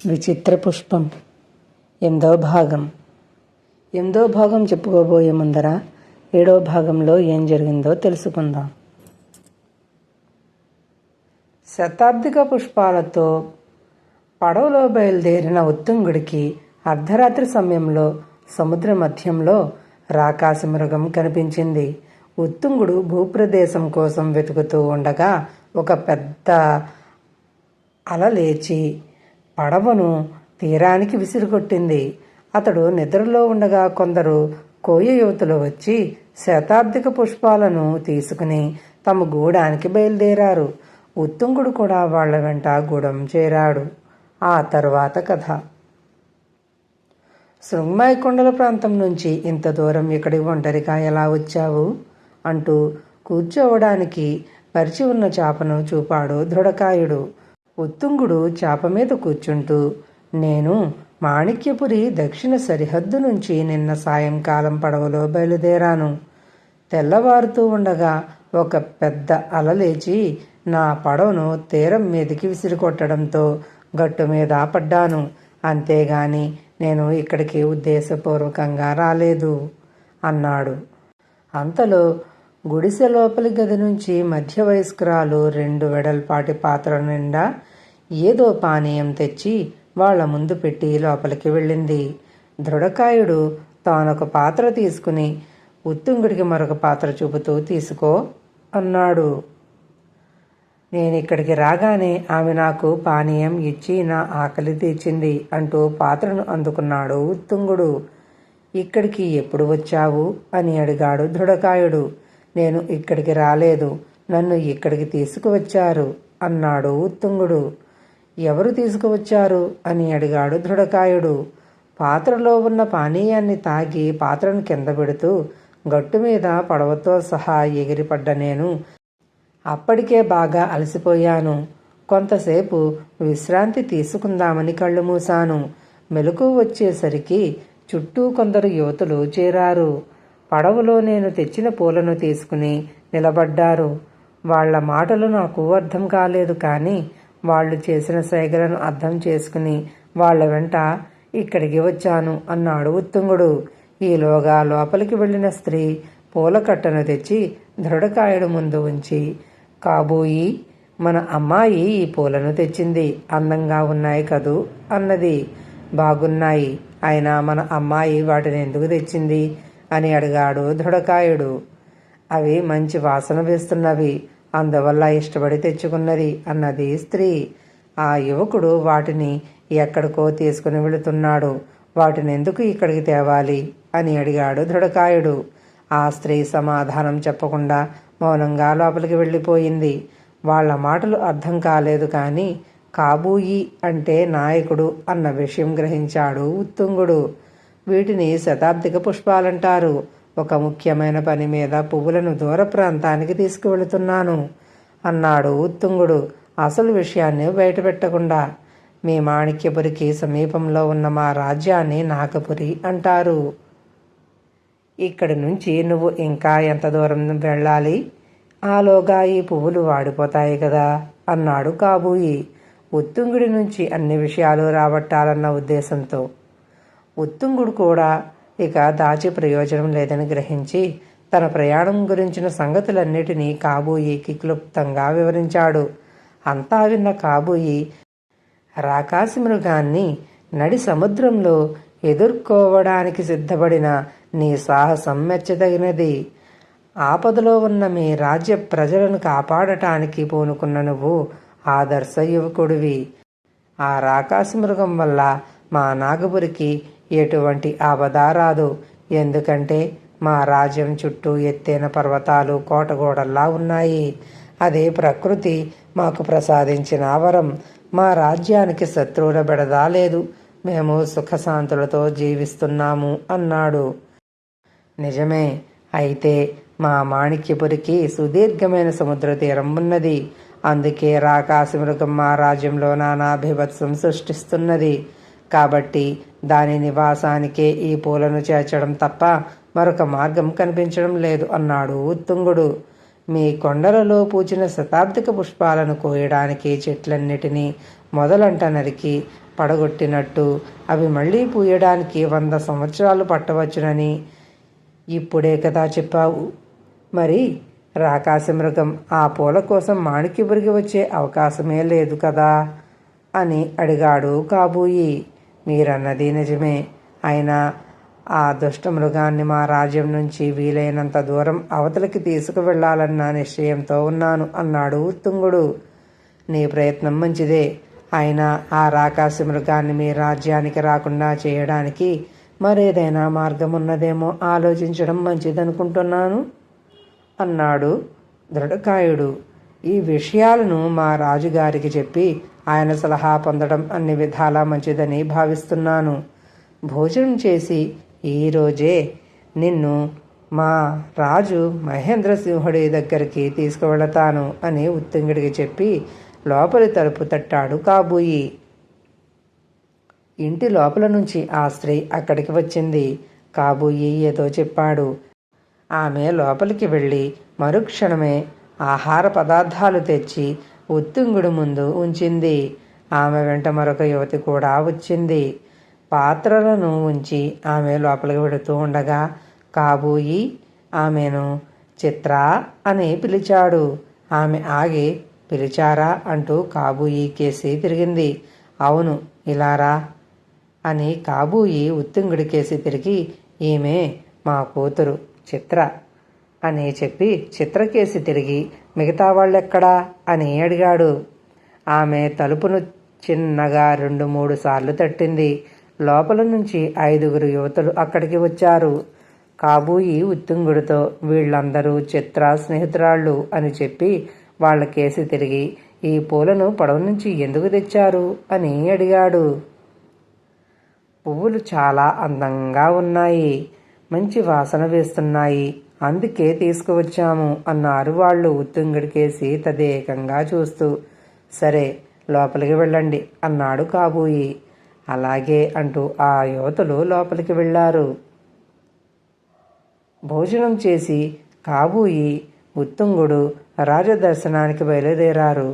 విచిత్ర పుష్పం 8వ భాగం చెప్పుకోబోయే ముందర 7వ భాగంలో ఏం జరిగిందో తెలుసుకుందాం. శతాబ్దిక పుష్పాలతో పడవలో బయలుదేరిన ఉత్తుంగుడికి అర్ధరాత్రి సమయంలో సముద్ర మధ్యంలో రాకాసి మృగం కనిపించింది. ఉత్తుంగుడు భూప్రదేశం కోసం వెతుకుతూ ఉండగా ఒక పెద్ద అల లేచి పడవను తీరానికి విసిరికొట్టింది. అతడు నిద్రలో ఉండగా కొందరు కోయ యువతులు వచ్చి శతాబ్దిక పుష్పాలను తీసుకుని తమ గూడానికి బయలుదేరారు. ఉత్తుంగుడు కూడా వాళ్ల వెంట గూడెం చేరాడు. ఆ తరువాత కథ. శృంగమాయి కొండల ప్రాంతం నుంచి ఇంత దూరం ఇక్కడికి ఒంటరిగా ఎలా వచ్చావు అంటూ కూర్చోవడానికి పరిచి ఉన్న చాపను చూపాడు దృఢకాయుడు. ఉత్తుంగుడు చాప మీద కూర్చుంటూ, నేను మాణిక్యపురి దక్షిణ సరిహద్దు నుంచి నిన్న సాయంకాలం పడవలో బయలుదేరాను. తెల్లవారుతూ ఉండగా ఒక పెద్ద అల లేచి నా పడవను తీరం మీదకి విసిరికొట్టడంతో గట్టు మీద పడ్డాను. అంతేగాని నేను ఇక్కడికి ఉద్దేశపూర్వకంగా రాలేదు అన్నాడు. అంతలో గుడిసె లోపలి గది నుంచి మధ్య వయస్కురాలు 2 వెడల్పాటి పాత్రల నిండా ఏదో పానీయం తెచ్చి వాళ్ల ముందు పెట్టి లోపలికి వెళ్ళింది. దృఢకాయుడు తానొక పాత్ర తీసుకుని ఉత్తుంగుడికి మరొక పాత్ర చూపుతూ, తీసుకో అన్నాడు. నేనిక్కడికి రాగానే ఆమె నాకు పానీయం ఇచ్చి నా ఆకలి తీర్చింది అంటూ పాత్రను అందుకున్నాడు ఉత్తుంగుడు. ఇక్కడికి ఎప్పుడు వచ్చావు అని అడిగాడు దృఢకాయుడు. నేను ఇక్కడికి రాలేదు, నన్ను ఇక్కడికి తీసుకువచ్చారు అన్నాడు ఉత్తుంగుడు. ఎవరు తీసుకువచ్చారు అని అడిగాడు దృఢకాయుడు. పాత్రలో ఉన్న పానీయాన్ని తాగి పాత్రను కింద పెడుతూ, గట్టు మీద పడవతో సహా ఎగిరిపడ్డ నేను అప్పటికే బాగా అలసిపోయాను. కొంతసేపు విశ్రాంతి తీసుకుందామని కళ్ళు మూశాను. మెలకువ వచ్చేసరికి చుట్టూ కొందరు యువతులు చేరారు. పడవలో నేను తెచ్చిన పూలను తీసుకుని నిలబడ్డారు. వాళ్ల మాటలు నాకు అర్థం కాలేదు, కానీ వాళ్ళు చేసిన సైగలను అర్థం చేసుకుని వాళ్ల వెంట ఇక్కడికి వచ్చాను అన్నాడు ఉత్తుంగుడు. ఈలోగా లోపలికి వెళ్ళిన స్త్రీ పూల కట్టను తెచ్చి దృఢకాయుడు ముందు ఉంచి, కాబోయి మన అమ్మాయి ఈ పూలను తెచ్చింది, అందంగా ఉన్నాయి కదూ అన్నది. బాగున్నాయి, అయినా మన అమ్మాయి వాటిని ఎందుకు తెచ్చింది అని అడిగాడు దృఢకాయుడు. అవి మంచి వాసన వేస్తున్నవి, అందువల్ల ఇష్టపడి తెచ్చుకున్నది అన్నది స్త్రీ. ఆ యువకుడు వాటిని ఎక్కడికో తీసుకుని వెళుతున్నాడు, వాటిని ఎందుకు ఇక్కడికి తేవాలి అని అడిగాడు దృఢకాయుడు. ఆ స్త్రీ సమాధానం చెప్పకుండా మౌనంగా లోపలికి వెళ్ళిపోయింది. వాళ్ల మాటలు అర్థం కాలేదు, కానీ కాబూయి అంటే నాయకుడు అన్న విషయం గ్రహించాడు ఉత్తుంగుడు. వీటిని శతాబ్దిక పుష్పాలంటారు. ఒక ముఖ్యమైన పని మీద పువ్వులను దూర ప్రాంతానికి తీసుకువెళుతున్నాను అన్నాడు ఉత్తుంగుడు అసలు విషయాన్ని బయటపెట్టకుండా. మీ మాణిక్యపురికి సమీపంలో ఉన్న మా రాజ్యాన్ని నాగపురి అంటారు. ఇక్కడి నుంచి నువ్వు ఇంకా ఎంత దూరం వెళ్ళాలి? ఆలోగా ఈ పువ్వులు వాడిపోతాయి కదా అన్నాడు కాబూయి, ఉత్తుంగుడి నుంచి అన్ని విషయాలు రాబట్టాలన్న ఉద్దేశంతో. ఉత్తుంగుడు కూడా ఇక దాచి ప్రయోజనం లేదని గ్రహించి తన ప్రయాణం గురించిన సంగతులన్నిటినీ కాబూయికి క్లుప్తంగా వివరించాడు. అంతా విన్న కాబూయి, రాకాసి మృగాన్ని నడి సముద్రంలో ఎదుర్కోవడానికి సిద్ధపడిన నీ సాహసం మెచ్చదగినది. ఆపదలో ఉన్న మీ రాజ్య ప్రజలను కాపాడటానికి పూనుకున్న నువ్వు ఆదర్శ యువకుడివి. ఆ రాకాసి మృగం వల్ల మా నాగపురికి ఎటువంటి ఆపద రాదు. ఎందుకంటే మా రాజ్యం చుట్టూ ఎత్తైన పర్వతాలు కోటగోడల్లా ఉన్నాయి. అదే ప్రకృతి మాకు ప్రసాదించిన వరం. మా రాజ్యానికి శత్రువుల బెడద లేదు. మేము సుఖశాంతులతో జీవిస్తున్నాము అన్నాడు. నిజమే, అయితే మా మాణిక్యపురికి సుదీర్ఘమైన సముద్ర తీరం ఉన్నది. అందుకే రాకాసి మృగం మా రాజ్యంలో నానా బీభత్సం సృష్టిస్తున్నది. కాబట్టి దాని నివాసానికే ఈ పూలను చేర్చడం తప్ప మరొక మార్గం కనిపించడం లేదు అన్నాడు ఉత్తుంగుడు. మీ కొండలలో పూచిన శతాబ్దిక పుష్పాలను కోయడానికి చెట్లన్నిటినీ మొదలంట నరికి పడగొట్టినట్టు అవి మళ్ళీ పూయడానికి 100 సంవత్సరాలు పట్టవచ్చునని ఇప్పుడే కదా చెప్పావు. మరి రాకాసి మృగం ఆ పూల కోసం మాణిక్యపురికి వచ్చే అవకాశమే లేదు కదా అని అడిగాడు కాబూయి. మీరన్నది నిజమే. అయినా ఆ దుష్టమృగాన్ని మా రాజ్యం నుంచి వీలైనంత దూరం అవతలికి తీసుకువెళ్లాలన్న నిశ్చయంతో ఉన్నాను అన్నాడు ఉత్తుంగుడు. నీ ప్రయత్నం మంచిదే. అయినా ఆ రాకాసి మృగాన్ని మీ రాజ్యానికి రాకుండా చేయడానికి మరేదైనా మార్గం ఉన్నదేమో ఆలోచించడం మంచిదనుకుంటున్నాను అన్నాడు దృఢకాయుడు. ఈ విషయాలను మా రాజుగారికి చెప్పి ఆయన సలహా పొందడం అన్ని విధాలా మంచిదని భావిస్తున్నాను. భోజనం చేసి ఈరోజే నిన్ను మా రాజు మహేంద్రసింహుడి దగ్గరికి తీసుకువెళతాను అని ఉత్తుంగుడికి చెప్పి లోపలి తలుపు తట్టాడు కాబూయి. ఇంటి లోపల నుంచి ఆ స్త్రీ అక్కడికి వచ్చింది. కాబూయి ఏదో చెప్పాడు. ఆమె లోపలికి వెళ్ళి మరుక్షణమే ఆహార పదార్థాలు తెచ్చి ఉత్తుంగుడి ముందు ఉంచింది. ఆమె వెంట మరొక యువతి కూడా వచ్చింది. పాత్రలను ఉంచి ఆమె లోపలికి వెడుతూ ఉండగా కాబూయి ఆమెను చిత్ర అని పిలిచాడు. ఆమె ఆగి పిలిచారా అంటూ కాబూయి కేసి తిరిగింది. అవును, ఇలారా అని కాబూయి ఉత్తుంగుడి కేసి తిరిగి ఈమె మా కూతురు చిత్ర అని చెప్పి చిత్రకేసి తిరిగి మిగతా వాళ్ళెక్కడా అని అడిగాడు. ఆమె తలుపును చిన్నగా 2-3 సార్లు తట్టింది. లోపల నుంచి 5గురు యువతులు అక్కడికి వచ్చారు. కాబూయి ఉత్తుంగుడితో వీళ్ళందరూ చిత్ర స్నేహితురాళ్ళు అని చెప్పి వాళ్ళ కేసి తిరిగి ఈ పూలను పడవ నుంచి ఎందుకు తెచ్చారు అని అడిగాడు. పువ్వులు చాలా అందంగా ఉన్నాయి, మంచి వాసన వేస్తున్నాయి, అందుకే తీసుకువచ్చాము అన్నారు వాళ్ళు ఉత్తుంగుడికేసి తదేకంగా చూస్తూ. సరే, లోపలికి వెళ్ళండి అన్నాడు కాబూయి. అలాగే అంటూ ఆ యువతులు లోపలికి వెళ్ళారు. భోజనం చేసి కాబూయి ఉత్తుంగుడు రాజదర్శనానికి బయలుదేరారు.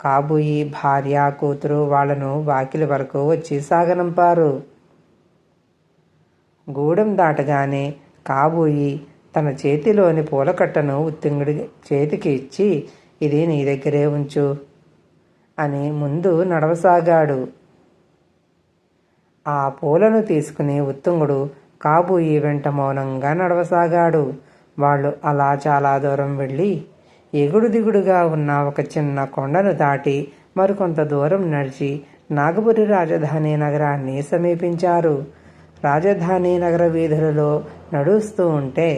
కాబూయి భార్య కూతురు వాళ్లను వాకిలి వరకు వచ్చి సాగనంపారు. గూడెం దాటగానే కాబూయి తన చేతిలోని పూలకట్టను ఉత్తుంగుడి చేతికి ఇచ్చి ఇది నీ దగ్గరే ఉంచు అని ముందు నడవసాగాడు. ఆ పూలను తీసుకుని ఉత్తుంగుడు కాబూయి వెంట మౌనంగా నడవసాగాడు. వాళ్ళు అలా చాలా దూరం వెళ్ళి ఎగుడు దిగుడుగా ఉన్న ఒక చిన్న కొండను దాటి మరికొంత దూరం నడిచి నాగపురి రాజధాని నగరాన్ని సమీపించారు. రాజధాని నగర వీధులలో నడుస్తూ ఉంటే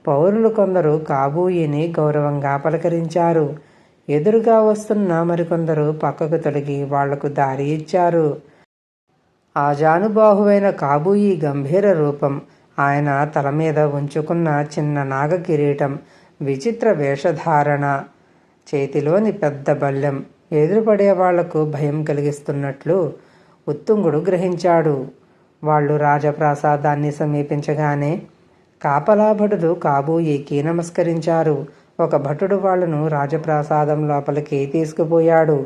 పౌరులు కొందరు కాబూయిని గౌరవంగా పలకరించారు. ఎదురుగా వస్తున్న మరికొందరు పక్కకు తొలగి వాళ్లకు దారి ఇచ్చారు. ఆజానుబాహువైన కాబూయి గంభీర రూపం, ఆయన తల మీద ఉంచుకున్న చిన్న నాగ కిరీటం, విచిత్ర వేషధారణ, చేతిలోని పెద్ద బల్లెం ఎదురుపడే వాళ్లకు భయం కలిగిస్తున్నట్లు ఉత్తుంగుడు గ్రహించాడు. వాళ్ళు రాజప్రాసాదాన్ని సమీపించగానే కాపలా భటులు కాబూయికి నమస్కరించారు. ఒక భటుడు వాళ్లను రాజప్రాసాదం లోపలికి తీసుకుపోయాడు.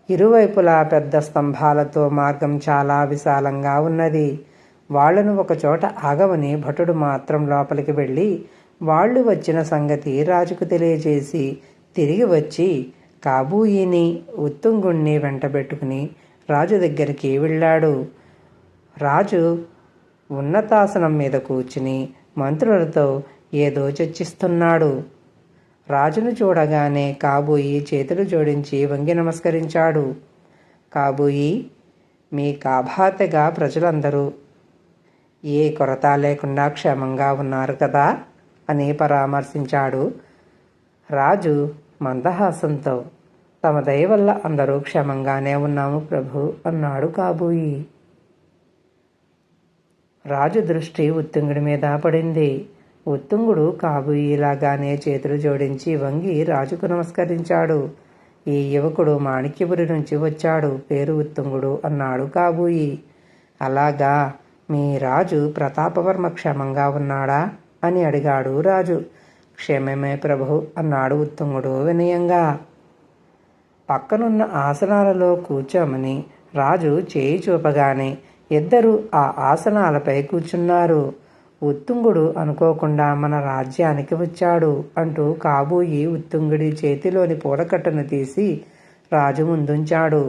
ఇరువైపులా పెద్ద స్తంభాలతో మార్గం చాలా విశాలంగా ఉన్నది. వాళ్లను ఒకచోట ఆగమని భటుడు మాత్రం లోపలికి వెళ్ళి వాళ్ళు వచ్చిన సంగతి రాజుకు తెలియజేసి తిరిగి వచ్చి కాబూయిని ఉత్తుంగుణ్ణి వెంటబెట్టుకుని రాజు దగ్గరికి వెళ్ళాడు. రాజు ఉన్నతాసనం మీద కూర్చుని మంత్రులతో ఏదో చర్చిస్తున్నాడు. రాజును చూడగానే కాబూయి చేతులు జోడించి వంగి నమస్కరించాడు. కాబూయి, మీ కాభాతెగా ప్రజలందరూ ఏ కొరత లేకుండా క్షేమంగా ఉన్నారు కదా అని పరామర్శించాడు. రాజు మందహాసంతో తమ దయ వల్ల అందరూ క్షేమంగానే ఉన్నాము ప్రభు అన్నాడు కాబూయి. రాజు దృష్టి ఉత్తుంగుడి మీద పడింది. ఉత్తుంగుడు కాబూయిలాగానే చేతులు జోడించి వంగి రాజుకు నమస్కరించాడు. ఈ యువకుడు మాణిక్యపురి నుంచి వచ్చాడు, పేరు ఉత్తుంగుడు అన్నాడు కాబూయి. అలాగా, మీ రాజు ప్రతాపవర్మ క్షేమంగా ఉన్నాడా అని అడిగాడు రాజు. క్షేమమే ప్రభు అన్నాడు ఉత్తుంగుడు వినయంగా. పక్కనున్న ఆసనాలలో కూర్చోమని రాజు చేయి చూపగానే ఇద్దరు ఆ ఆసనాలపై కూర్చున్నారు. ఉత్తుంగుడు అనుకోకుండా మన రాజ్యానికి వచ్చాడు అంటూ కాబోయి ఉత్తుంగుడి చేతిలోని పూలకట్టను తీసి రాజు ముందుంచాడు.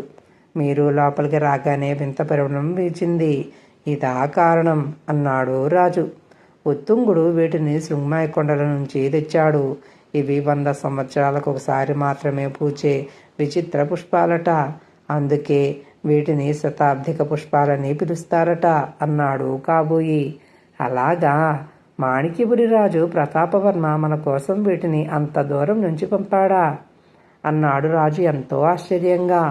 మీరు లోపలికి రాగానే వింత పరిమళం వీచింది. ఇదా కారణం అన్నాడు రాజు. ఉత్తుంగుడు వీటిని శృంగమాయ కొండల నుంచి తెచ్చాడు. ఇవి 100 సంవత్సరాలకు ఒకసారి మాత్రమే పూచే విచిత్ర పుష్పాలట. అందుకే వీటిని శతాబ్దిక పుష్పాలని పిలుస్తారట అన్నాడు కాబోయి. అలాగా, మాణిక్యపురి రాజు ప్రతాపవర్మ మన కోసం వీటిని అంత దూరం నుంచి పంపాడా అన్నాడు రాజు ఎంతో ఆశ్చర్యంగా.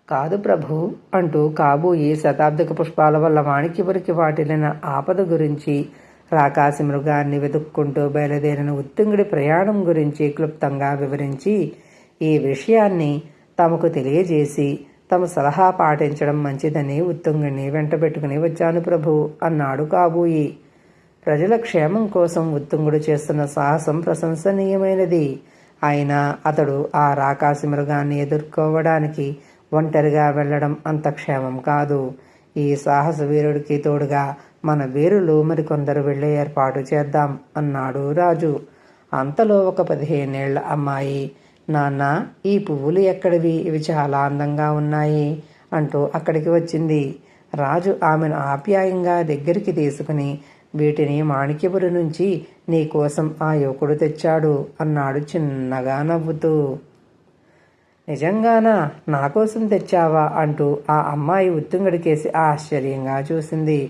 కాదు ప్రభు అంటూ కాబోయి శతాబ్దిక పుష్పాల వల్ల మాణిక్యపురికి వాటిల్లిన ఆపద గురించి, రాకాసి మృగాన్ని వెతుక్కుంటూ బయలుదేరిన ఉత్తుంగుడి ప్రయాణం గురించి క్లుప్తంగా వివరించి ఈ విషయాన్ని తమకు తెలియజేసి తమ సలహా పాటించడం మంచిదని ఉత్తుంగుడిని వెంటబెట్టుకుని వచ్చాను ప్రభు అన్నాడు కాబోయి. ప్రజల క్షేమం కోసం ఉత్తుంగుడు చేస్తున్న సాహసం ప్రశంసనీయమైనది. అయినా అతడు ఆ రాకాసి మృగాన్ని ఎదుర్కోవడానికి ఒంటరిగా వెళ్ళడం అంత క్షేమం కాదు. ఈ సాహస వీరుడికి తోడుగా మన వీరులు మరికొందరు వెళ్ళే ఏర్పాటు చేద్దాం అన్నాడు రాజు. అంతలో ఒక 15 ఏళ్ల అమ్మాయి, నాన్న, ఈ పువ్వులు ఎక్కడివి? ఇవి చాలా అందంగా ఉన్నాయి అంటూ అక్కడికి వచ్చింది. రాజు ఆమెను ఆప్యాయంగా దగ్గరికి తీసుకుని, వీటిని మాణిక్యపురి నుంచి నీ కోసం ఆ యువకుడు తెచ్చాడు అన్నాడు చిన్నగా నవ్వుతూ. నిజంగానా? నా కోసం తెచ్చావా అంటూ ఆ అమ్మాయి ఉత్తుంగుడికేసి ఆశ్చర్యంగా చూసింది.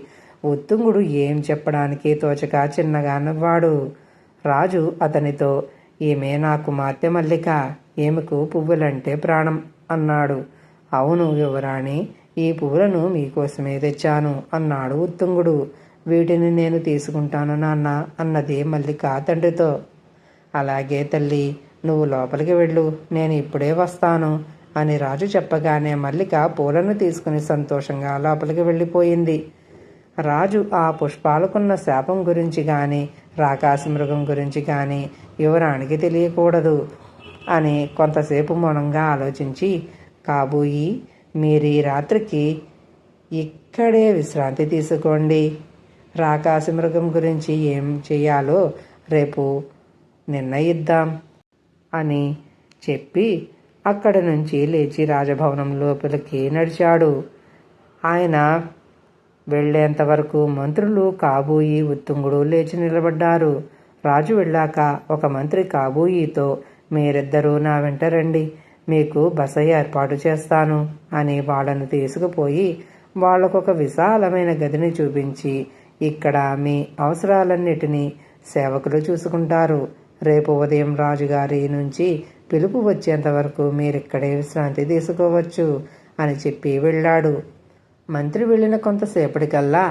ఉత్తుంగుడు ఏం చెప్పడానికి తోచక చిన్నగా నవ్వాడు. రాజు అతనితో, ఈమె నా కుమార్తె మల్లిక, ఈమెకు పువ్వులంటే ప్రాణం అన్నాడు. అవును యువరాణి, ఈ పువ్వులను మీకోసమే తెచ్చాను అన్నాడు ఉత్తుంగుడు. వీటిని నేను తీసుకుంటాను నాన్న అన్నది మల్లిక తండ్రితో. అలాగే తల్లి, నువ్వు లోపలికి వెళ్ళు, నేను ఇప్పుడే వస్తాను అని రాజు చెప్పగానే మల్లిక పూలను తీసుకుని సంతోషంగా లోపలికి వెళ్ళిపోయింది. రాజు ఆ పుష్పాలకున్న శాపం గురించి కానీ రాకాసి మృగం గురించి కానీ యువరానికి తెలియకూడదు అని కొంతసేపు మౌనంగా ఆలోచించి, కాబోయి మీరు ఈ రాత్రికి ఇక్కడే విశ్రాంతి తీసుకోండి. రాకాసి మృగం గురించి ఏం చేయాలో రేపు నిర్ణయిద్దాం అని చెప్పి అక్కడి నుంచి లేచి రాజభవనం లోపలికి నడిచాడు. ఆయన వెళ్లేంతవరకు మంత్రులు కాబోయి ఉత్తుంగుడు లేచి నిలబడ్డారు. రాజు వెళ్ళాక ఒక మంత్రి కాబోయితో, మీరిద్దరూ నా వెంట రండి, మీకు బస ఏర్పాటు చేస్తాను అని వాళ్ళను తీసుకుపోయి వాళ్లకొక విశాలమైన గదిని చూపించి, ఇక్కడ మీ అవసరాలన్నిటినీ సేవకులు చూసుకుంటారు. రేపు ఉదయం రాజుగారి నుంచి పిలుపు వచ్చేంత వరకు మీరిక్కడే విశ్రాంతి తీసుకోవచ్చు అని చెప్పి వెళ్ళాడు. మంత్రి వెళ్ళిన కొంతసేపటికల్లా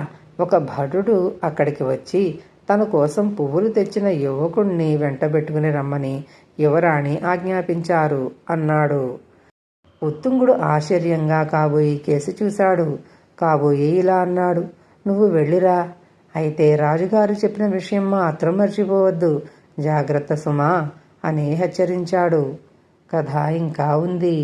ఒక భటుడు అక్కడికి వచ్చి తన కోసం పువ్వులు తెచ్చిన యువకుణ్ణి వెంటబెట్టుకుని రమ్మని యువరాణి ఆజ్ఞాపించారు అన్నాడు. ఉత్తుంగుడు ఆశ్చర్యంగా కాబోయి కేసి చూశాడు. కాబోయి ఇలా అన్నాడు, నువ్వు వెళ్ళిరా, అయితే రాజుగారు చెప్పిన విషయం మాత్రం మర్చిపోవద్దు, జాగ్రత్త సుమా అని హెచ్చరించాడు. కథ ఇంకా ఉంది.